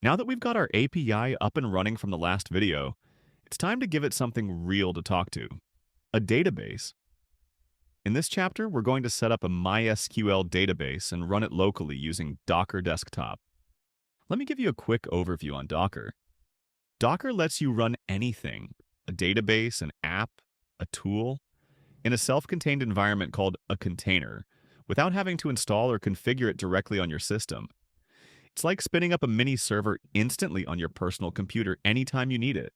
Now that we've got our API up and running from the last video, it's time to give it something real to talk to, a database. In this chapter, we're going to set up a MySQL database and run it locally using Docker Desktop. Let me give you a quick overview on Docker. Docker lets you run anything, a database, an app, a tool, in a self-contained environment called a container, without having to install or configure it directly on your system. It's like spinning up a mini server instantly on your personal computer anytime you need it.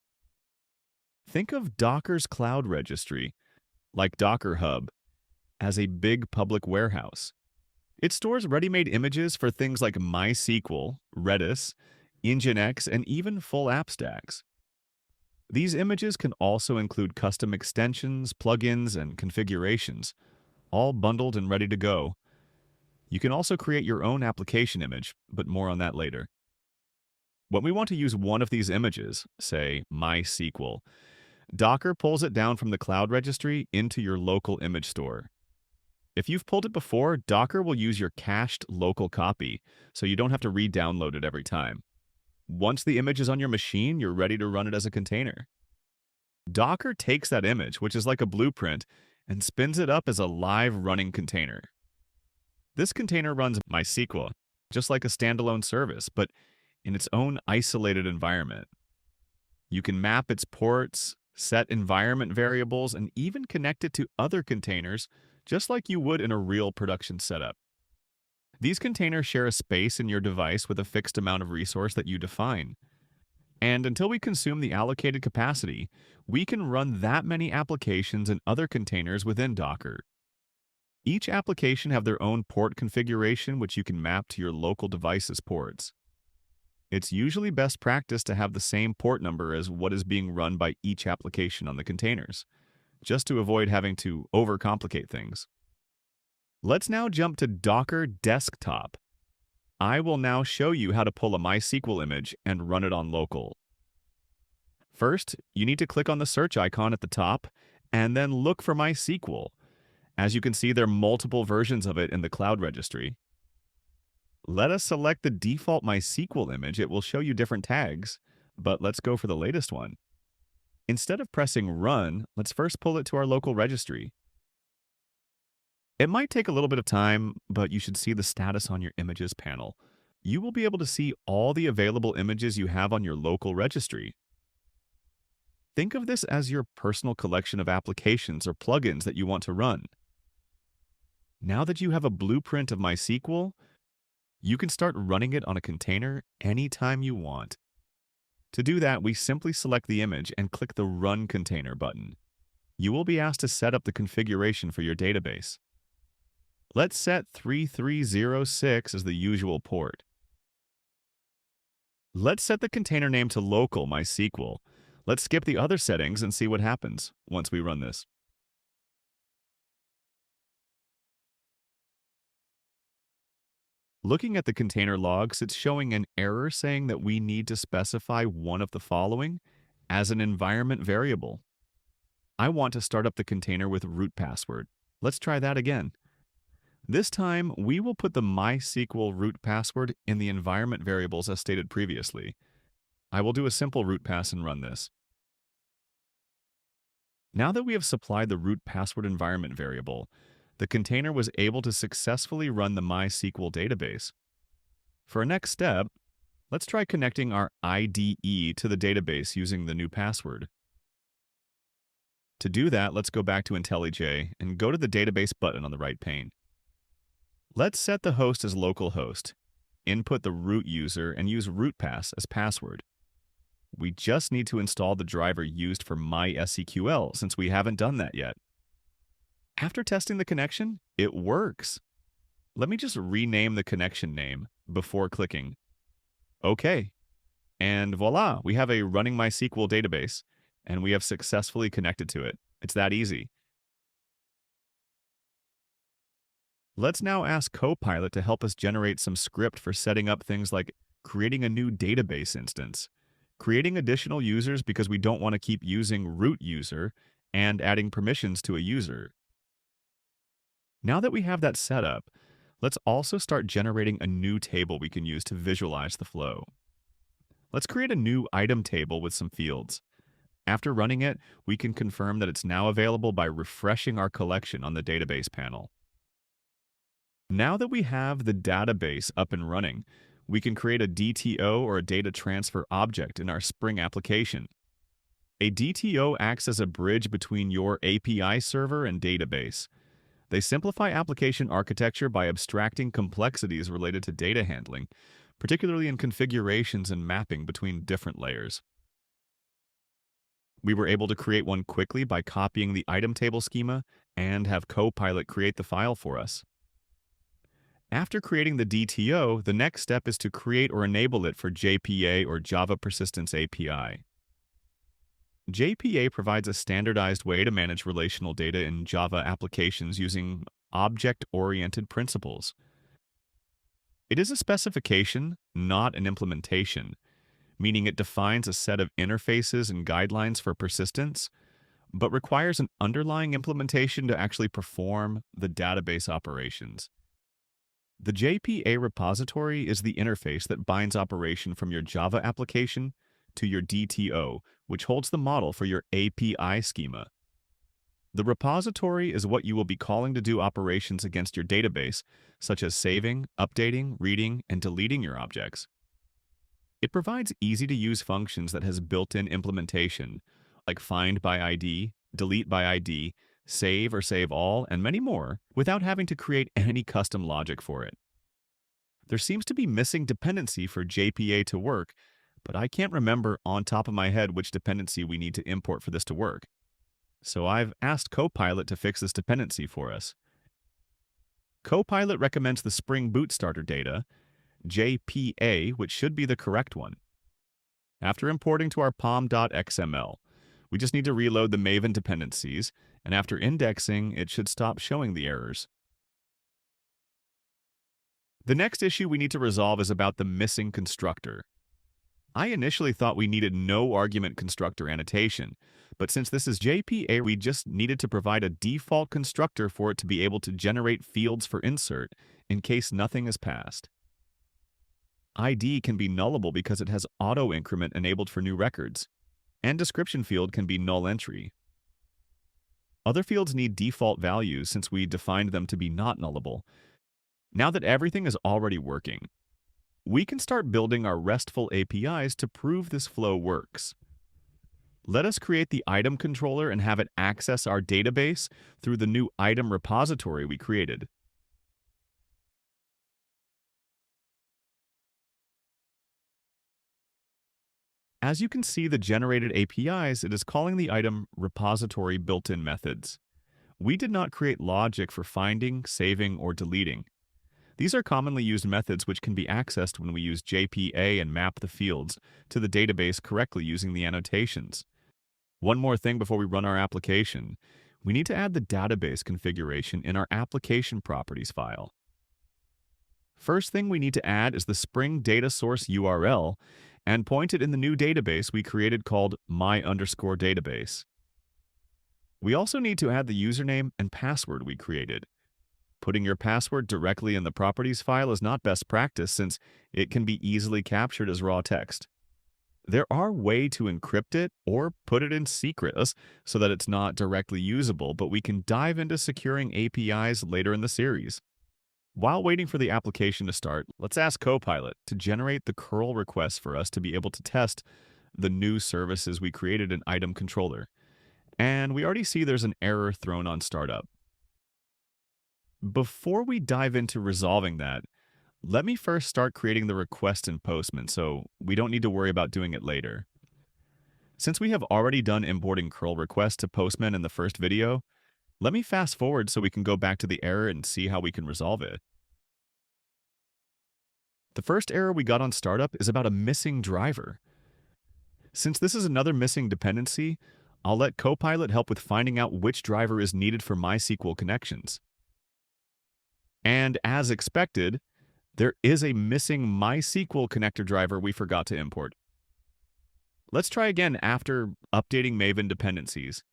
Think of Docker's cloud registry, like Docker Hub, as a big public warehouse. It stores ready-made images for things like MySQL, Redis, Nginx, and even full app stacks. These images can also include custom extensions, plugins, and configurations, all bundled and ready to go. You can also create your own application image, but more on that later. When we want to use one of these images, say MySQL, Docker pulls it down from the cloud registry into your local image store. If you've pulled it before, Docker will use your cached local copy, so you don't have to re-download it every time. Once the image is on your machine, you're ready to run it as a container. Docker takes that image, which is like a blueprint, and spins it up as a live running container. This container runs MySQL, just like a standalone service, but in its own isolated environment. You can map its ports, set environment variables, and even connect it to other containers, just like you would in a real production setup. These containers share a space in your device with a fixed amount of resource that you define. And until we consume the allocated capacity, we can run that many applications and other containers within Docker. Each application have their own port configuration, which you can map to your local device's ports. It's usually best practice to have the same port number as what is being run by each application on the containers, just to avoid having to overcomplicate things. Let's now jump to Docker Desktop. I will now show you how to pull a MySQL image and run it on local. First, you need to click on the search icon at the top and then look for MySQL. As you can see, there are multiple versions of it in the cloud registry. Let us select the default MySQL image. It will show you different tags, but let's go for the latest one. Instead of pressing Run, let's first pull it to our local registry. It might take a little bit of time, but you should see the status on your images panel. You will be able to see all the available images you have on your local registry. Think of this as your personal collection of applications or plugins that you want to run. Now that you have a blueprint of MySQL, you can start running it on a container anytime you want. To do that, we simply select the image and click the Run Container button. You will be asked to set up the configuration for your database. Let's set 3306 as the usual port. Let's set the container name to local MySQL. Let's skip the other settings and see what happens once we run this. Looking at the container logs, it's showing an error saying that we need to specify one of the following as an environment variable. I want to start up the container with root password. Let's try that again. This time, we will put the MySQL root password in the environment variables as stated previously. I will do a simple root pass and run this. Now that we have supplied the root password environment variable, the container was able to successfully run the MySQL database. For our next step, let's try connecting our IDE to the database using the new password. To do that, let's go back to IntelliJ and go to the database button on the right pane. Let's set the host as localhost, input the root user, and use rootpass as password. We just need to install the driver used for MySQL since we haven't done that yet. After testing the connection, it works. Let me just rename the connection name before clicking OK. And voila, we have a running MySQL database, and we have successfully connected to it. It's that easy. Let's now ask Copilot to help us generate some script for setting up things like creating a new database instance, creating additional users because we don't want to keep using root user, and adding permissions to a user. Now that we have that set up, let's also start generating a new table we can use to visualize the flow. Let's create a new item table with some fields. After running it, we can confirm that it's now available by refreshing our collection on the database panel. Now that we have the database up and running, we can create a DTO or a data transfer object in our Spring application. A DTO acts as a bridge between your API server and database. They simplify application architecture by abstracting complexities related to data handling, particularly in configurations and mapping between different layers. We were able to create one quickly by copying the item table schema and have Copilot create the file for us. After creating the DTO, the next step is to create or enable it for JPA or Java Persistence API. JPA provides a standardized way to manage relational data in Java applications using object-oriented principles. It is a specification, not an implementation, meaning it defines a set of interfaces and guidelines for persistence, but requires an underlying implementation to actually perform the database operations. The JPA repository is the interface that binds operation from your Java application to your DTO, which holds the model for your API schema. The repository is what you will be calling to do operations against your database, such as saving, updating, reading, and deleting your objects. It provides easy-to-use functions that has built-in implementation, like find by ID, delete by ID, save or save all, and many more, without having to create any custom logic for it. There seems to be missing dependency for JPA to work, but I can't remember on top of my head which dependency we need to import for this to work. So I've asked Copilot to fix this dependency for us. Copilot recommends the Spring Boot Starter data, JPA, which should be the correct one. After importing to our pom.xml, we just need to reload the Maven dependencies, and after indexing, it should stop showing the errors. The next issue we need to resolve is about the missing constructor. I initially thought we needed no argument constructor annotation, but since this is JPA, we just needed to provide a default constructor for it to be able to generate fields for insert in case nothing is passed. ID can be nullable because it has auto-increment enabled for new records, and description field can be null entry. Other fields need default values since we defined them to be not nullable. Now that everything is already working, we can start building our RESTful APIs to prove this flow works. Let us create the item controller and have it access our database through the new item repository we created. As you can see the generated APIs, it is calling the item repository built-in methods. We did not create logic for finding, saving, or deleting. These are commonly used methods which can be accessed when we use JPA and map the fields to the database correctly using the annotations. One more thing before we run our application. We need to add the database configuration in our application.properties file. First thing we need to add is the Spring data source URL and point it in the new database we created called my_database. We also need to add the username and password we created. Putting your password directly in the properties file is not best practice since it can be easily captured as raw text. There are ways to encrypt it or put it in secret so that it's not directly usable, but we can dive into securing APIs later in the series. While waiting for the application to start, let's ask Copilot to generate the curl request for us to be able to test the new services we created in Item Controller. And we already see there's an error thrown on startup. Before we dive into resolving that, let me first start creating the request in Postman so we don't need to worry about doing it later. Since we have already done importing curl request to Postman in the first video, let me fast forward so we can go back to the error and see how we can resolve it. The first error we got on startup is about a missing driver. Since this is another missing dependency, I'll let Copilot help with finding out which driver is needed for MySQL connections. And as expected, there is a missing MySQL connector driver we forgot to import. Let's try again after updating Maven dependencies.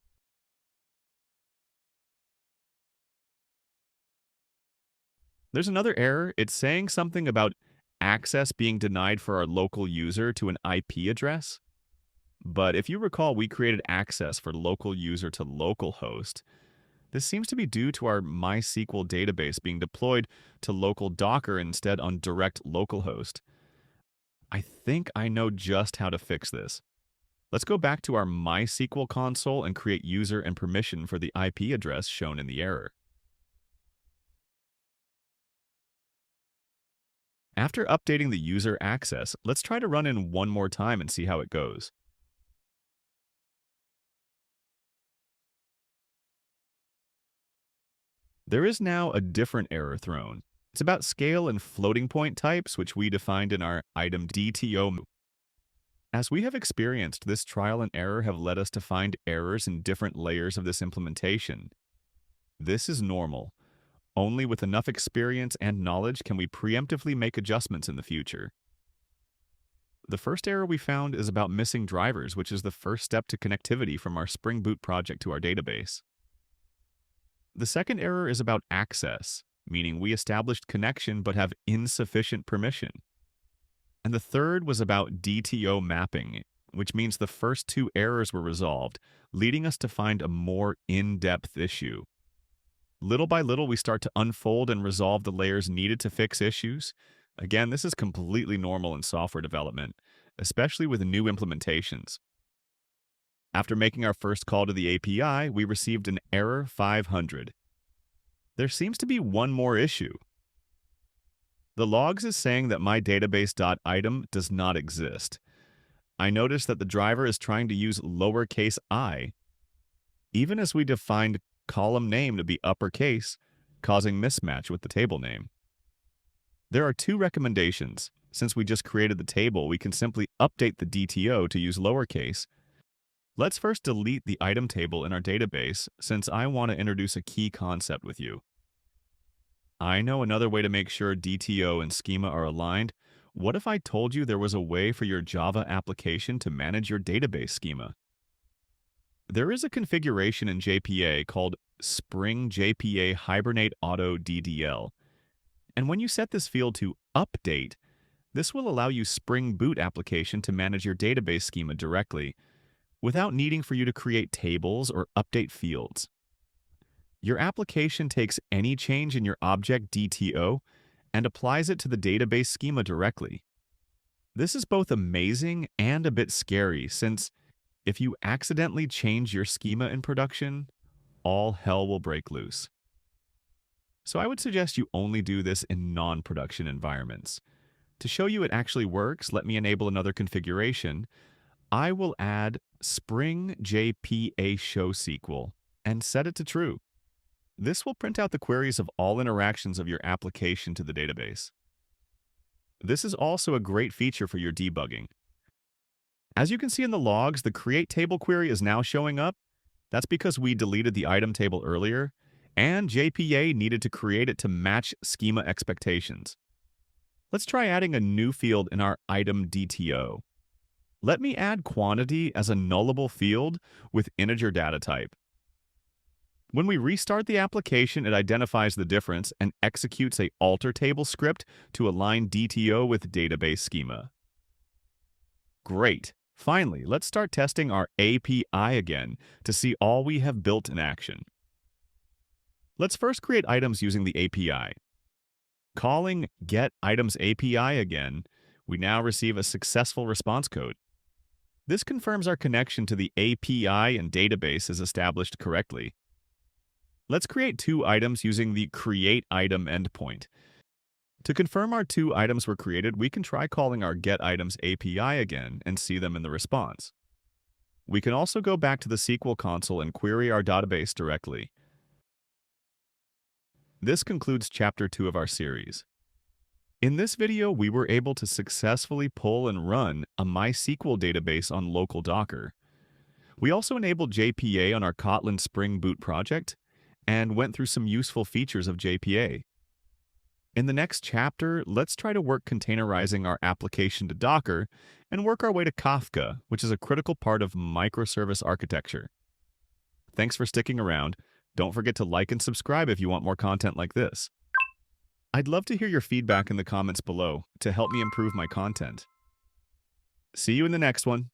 There's another error. It's saying something about access being denied for our local user to an IP address. But if you recall, we created access for local user to localhost. This seems to be due to our MySQL database being deployed to local Docker instead on direct localhost. I think I know just how to fix this. Let's go back to our MySQL console and create user and permission for the IP address shown in the error. After updating the user access, let's try to run in one more time and see how it goes. There is now a different error thrown. It's about scale and floating point types, which we defined in our item DTO. As we have experienced, this trial and error have led us to find errors in different layers of this implementation. This is normal. Only with enough experience and knowledge can we preemptively make adjustments in the future. The first error we found is about missing drivers, which is the first step to connectivity from our Spring Boot project to our database. The second error is about access, meaning we established connection but have insufficient permission. And the third was about DTO mapping, which means the first two errors were resolved, leading us to find a more in-depth issue. Little by little, we start to unfold and resolve the layers needed to fix issues. Again, this is completely normal in software development, especially with new implementations. After making our first call to the API, we received an error 500. There seems to be one more issue. The logs is saying that my database.item does not exist. I noticed that the driver is trying to use lowercase I, even as we defined column name to be uppercase, causing mismatch with the table name. There are two recommendations. Since we just created the table, we can simply update the DTO to use lowercase. Let's first delete the item table in our database, since I want to introduce a key concept with you. I know another way to make sure DTO and schema are aligned. What if I told you there was a way for your Java application to manage your database schema? There is a configuration in JPA called Spring JPA Hibernate Auto DDL. And when you set this field to Update, this will allow you Spring Boot application to manage your database schema directly, without needing for you to create tables or update fields. Your application takes any change in your object DTO and applies it to the database schema directly. This is both amazing and a bit scary, since if you accidentally change your schema in production, all hell will break loose. So I would suggest you only do this in non-production environments. To show you it actually works, let me enable another configuration. I will add Spring JPA show SQL and set it to true. This will print out the queries of all interactions of your application to the database. This is also a great feature for your debugging. As you can see in the logs, the create table query is now showing up. That's because we deleted the item table earlier, and JPA needed to create it to match schema expectations. Let's try adding a new field in our item DTO. Let me add quantity as a nullable field with integer data type. When we restart the application, it identifies the difference and executes a alter table script to align DTO with database schema. Great. Finally, let's start testing our API again to see all we have built in action. Let's first create items using the API. Calling getItemsAPI again, we now receive a successful response code. This confirms our connection to the API and database is established correctly. Let's create two items using the createItem endpoint. To confirm our two items were created, we can try calling our getItemsAPI again and see them in the response. We can also go back to the SQL console and query our database directly. This concludes Chapter 2 of our series. In this video, we were able to successfully pull and run a MySQL database on local Docker. We also enabled JPA on our Kotlin Spring Boot project and went through some useful features of JPA. In the next chapter, let's try to work containerizing our application to Docker and work our way to Kafka, which is a critical part of microservice architecture. Thanks for sticking around. Don't forget to like and subscribe if you want more content like this. I'd love to hear your feedback in the comments below to help me improve my content. See you in the next one.